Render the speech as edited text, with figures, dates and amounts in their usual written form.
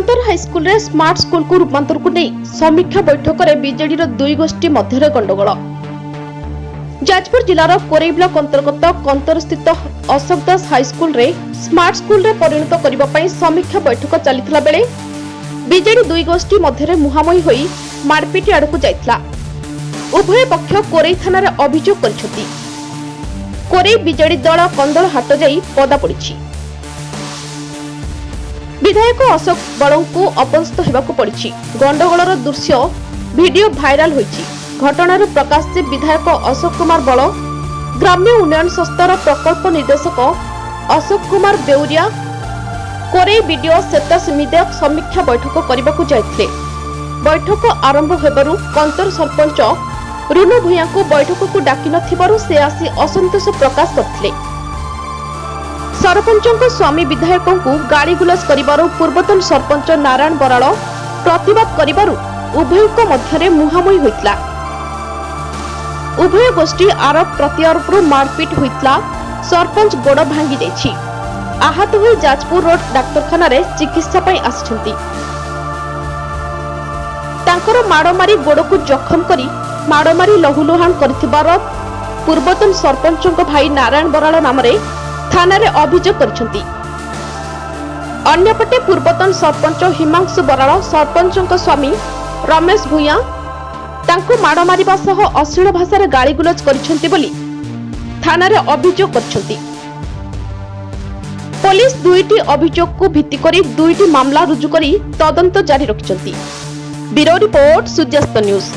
कंतर हाईस्कल रे smart school को रूपांतर को नहीं समीक्षा बैठक में बीजेडी दुई गोष्ठी मध्य गंडगोल। जाजपुर जिलार कोरेई ब्लॉक अंतर्गत कंतर स्थित अशोक दास हाईस्कल रे स्मार्ट स्कूल रे परिणत करने समीक्षा बैठक चलता बेले बीजेडी दुई गोष्ठी मध्य मुहांमुही होई मारपिट आड़ को जाइथिला। उभय पक्ष कोरेई थाना रे अभियोग करछथि। कोरेई बीजेडी दल कंदल हाट जाई पदा पड़िछि। विधायक अशोक बड़ को अपदस्थ होगाकू पड़ी। गंडगोलर दृश्य वीडियो भाइराल होइछि। घटनार प्रकाश से विधायक अशोक कुमार बड़ ग्राम्य उन्नयन संस्थार प्रकल्प निर्देशक अशोक कुमार बेउरिया कोरेई वीडियो सेता समिति समीक्षा बैठक करने जाइथिले। बैठक आरंभ होबारु कंतर सरपंच रुनु भूया को बैठक को डाकी नथिबारु से आसी असंतोष प्रकाश करथिले। सरपंच स्वामी विधायक को गाड़ी गुलस करिबारु पूर्वतन सरपंच नारायण बराड़ प्रतिवाद करिबारु उभय मध्य मुहांमुही होइतला। उभय गोष्ठी आरोप प्रत्यारोप मारपिट होइतला। सरपंच गोड़ भांगी दैछि। आहत होई जाजपुर रोड डाक्तरखाना रे चिकित्सा पई आछंती। तांकर माड़मारी गोड़ को जखम करी माड़मारी लहुलुहान करथिबार पूर्वतन सरपंच भाई नारायण बराड़ नाम रे थाना रे अभियोग करछंती। अन्यपटे पूर्वतन सरपंच हिमांशु बराड़ सरपंच स्वामी रमेश भूया तांको माड़ मारिबा सह अश्लील भाषा गाली गुलज करछंती बोली थाना रे अभियोग करछंती। पुलिस दुईटी अभियोग को भित्ति करी दुईटी मामला रुजु करी तदंत जारी रखिछंती। ब्यूरो रिपोर्ट सूर्यास्त न्यूज।